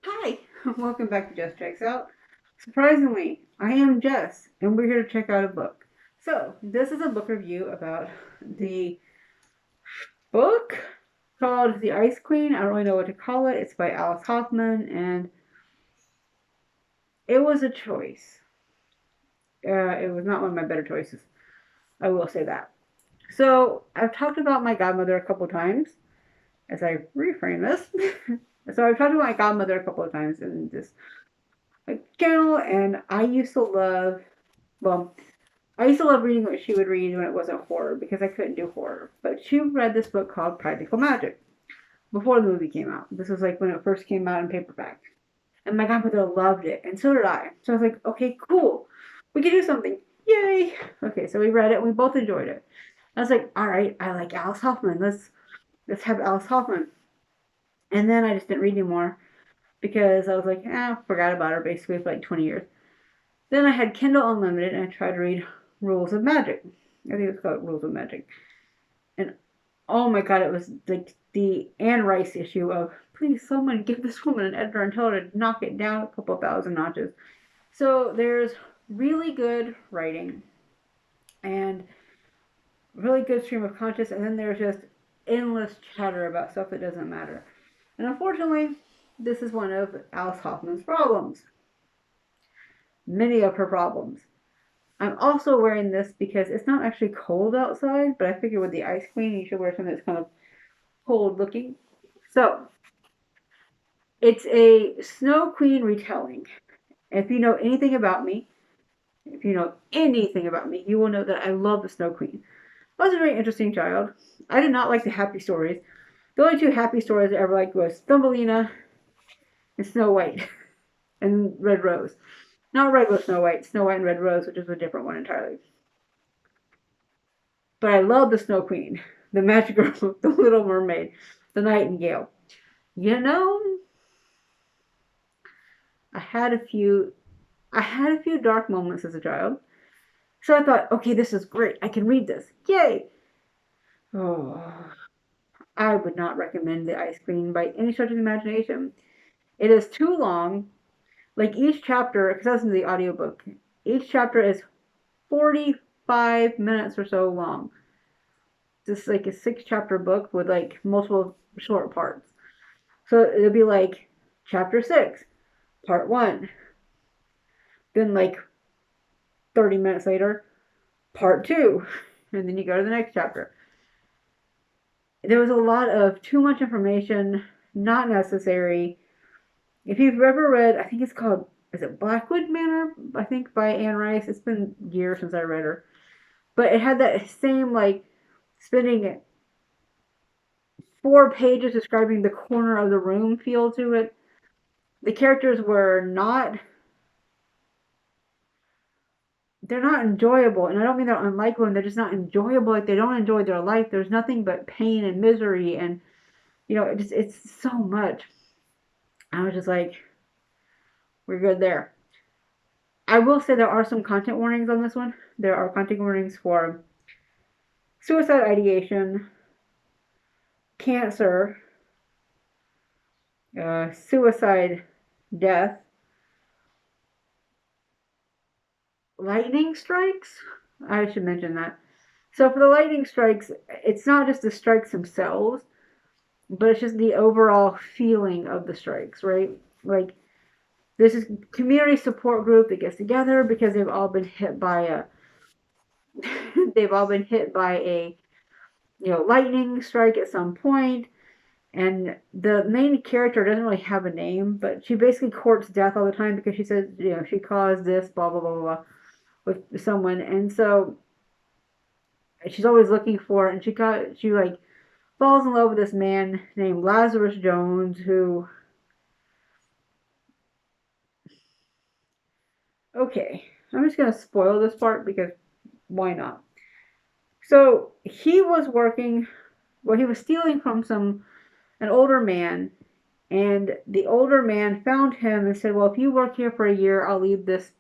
Hi, welcome back to Jess Checks Out. Surprisingly, I am Jess, and we're here to check out a book. So, this is a book review about the book called The Ice Queen. I don't really know what to call it. It's by Alice Hoffman, and it was a choice. It was not one of my better choices. I will say that. So, I've talked about my godmother a couple times as I reframe this. So, I've talked about my godmother a couple of times in this channel, and well, I used to love reading what she would read when it wasn't horror because I couldn't do horror. But she read this book called Practical Magic before the movie came out. This was like when it first came out in paperback. And my godmother loved it, and so did I. So I was like, okay, cool. We can do something. Yay! Okay, so we read it and we both enjoyed it. I was like, all right, I like Alice Hoffman. Let's have Alice Hoffman. And then I just didn't read anymore because I was like, forgot about her basically for like 20 years. Then I had Kindle Unlimited and I tried to read Rules of Magic. I think it's called Rules of Magic. And oh my god, it was like the Anne Rice issue of please someone give this woman an editor and tell her to knock it down a couple thousand notches. So there's really good writing and really good stream of conscious, and then there's just endless chatter about stuff that doesn't matter. And unfortunately, this is one of Alice Hoffman's problems. Many of her problems. I'm also wearing this because it's not actually cold outside, but I figure with the Ice Queen, you should wear something that's kind of cold looking. So, it's a Snow Queen retelling. If you know anything about me, if you know anything about me, you will know that I love the Snow Queen. I was a very interesting child. I did not like the happy stories. The only two happy stories I ever liked was Thumbelina and Snow White and Red Rose. Not Red Rose, Snow White and Red Rose, which is a different one entirely. But I love the Snow Queen, the Magic Girl, the Little Mermaid, the Nightingale. You know, I had a few I had a few dark moments as a child. So I thought, okay, this is great. I can read this. Yay! Oh, I would not recommend the Ice Queen by any stretch of the imagination. It is too long. Like each chapter, because I listened to the audiobook, each chapter is 45 minutes or so long. This is like a 6 chapter book with like multiple short parts. So it'll be like chapter 6, part 1. Then like 30 minutes later, part 2. And then you go to the next chapter. There was a lot of too much information, not necessary. If you've ever read, I think it's called, is it Blackwood Manor? I think by Anne Rice. It's been years since I read her. But it had that same, like, spending 4 pages describing the corner of the room feel to it. The characters were not, they're not enjoyable. And I don't mean they're unlikable, they're just not enjoyable. Like, they don't enjoy their life. There's nothing but pain and misery. And, it's so much. I was just like, we're good there. I will say there are some content warnings on this one. There are content warnings for suicide ideation, cancer, suicide, death, lightning strikes. I should mention that. So for the lightning strikes, it's not just the strikes themselves, but it's just the overall feeling of the strikes, right? Like this is community support group that gets together because they've all been hit by a they've all been hit by a lightning strike at some point. And the main character doesn't really have a name, but she basically courts death all the time because she says, she caused this, blah, blah, blah, blah, blah, with someone. And so she's always looking for it. And she like falls in love with this man named Lazarus Jones, who, okay, I'm just going to spoil this part because why not? So he was working, well, he was stealing from an older man, and the older man found him and said, well, if you work here for a year, I'll leave this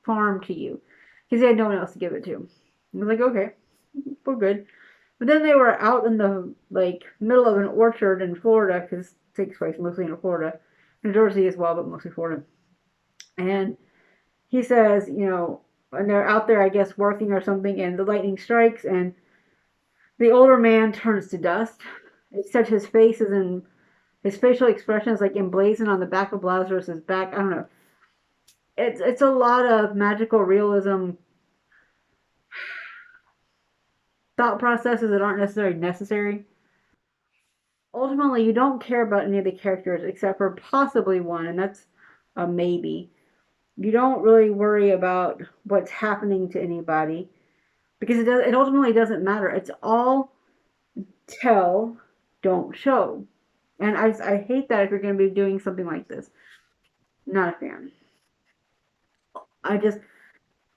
farm to you. Because he had no one else to give it to. I was like, okay, we're good. But then they were out in the middle of an orchard in Florida, because it takes place mostly in Florida. New Jersey as well, but mostly Florida. And he says, and they're out there, I guess, working or something, and the lightning strikes, and the older man turns to dust. Except his face is in his facial expression is like emblazoned on the back of Lazarus's back. I don't know. It's a lot of magical realism thought processes that aren't necessarily necessary. Ultimately, you don't care about any of the characters except for possibly one, and that's a maybe. You don't really worry about what's happening to anybody because it ultimately doesn't matter. It's all tell, don't show. And I hate that if you're going to be doing something like this. Not a fan. I just,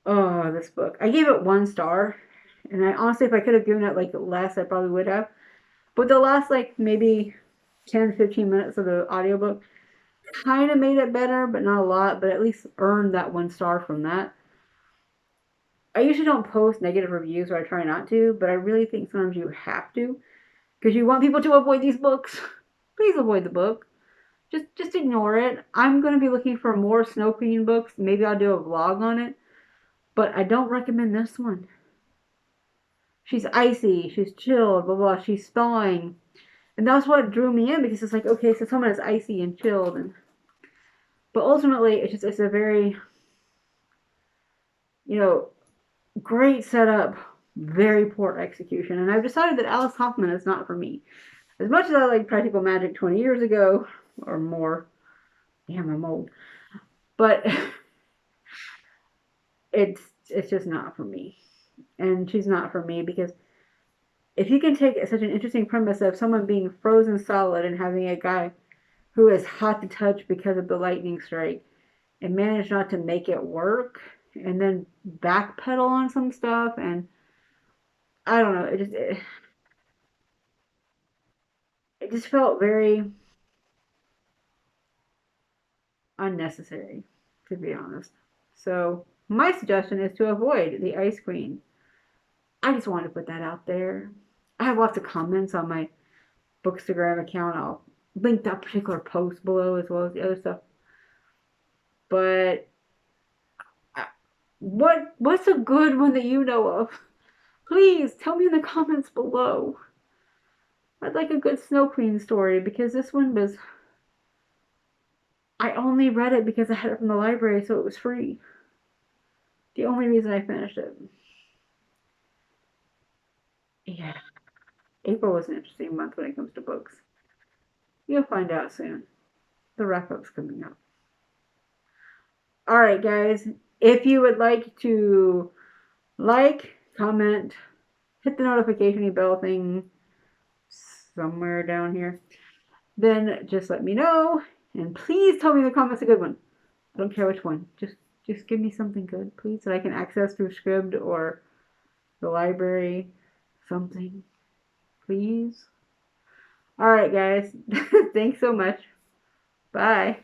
oh, this book. I gave it 1 star. And I honestly, if I could have given it like less, I probably would have. But the last like maybe 10, 15 minutes of the audiobook kind of made it better, but not a lot, but at least earned that 1 star from that. I usually don't post negative reviews, or I try not to, but I really think sometimes you have to because you want people to avoid these books. Please avoid the book. Just ignore it. I'm going to be looking for more Snow Queen books. Maybe I'll do a vlog on it, but I don't recommend this one. She's icy, she's chilled, blah blah. She's thawing, and that's what drew me in because it's like, okay, so someone is icy and chilled, but ultimately it's a very you know great setup, very poor execution, and I've decided that Alice Hoffman is not for me. As much as I like Practical Magic 20 years ago or more, damn, I'm old, but it's just not for me, and she's not for me because if you can take such an interesting premise of someone being frozen solid and having a guy who is hot to touch because of the lightning strike and manage not to make it work and then backpedal on some stuff, and I don't know, it just felt very unnecessary, to be honest. So my suggestion is to avoid the Ice Queen. I just wanted to put that out there. I have lots of comments on my Bookstagram account. I'll link that particular post below as well as the other stuff. But what's a good one that you know of? Please tell me in the comments below. I'd like a good Snow Queen story because this one was. I only read it because I had it from the library, so it was free. The only reason I finished it. Yeah. April was an interesting month when it comes to books. You'll find out soon. The wrap up's coming up. Alright, guys. If you would like to like, comment, hit the notification bell thing somewhere down here, then just let me know. And please tell me in the comments a good one. I don't care which one. Just give me something good, please, that I can access through Scribd or the library. Something. Please. Alright, guys. Thanks so much. Bye.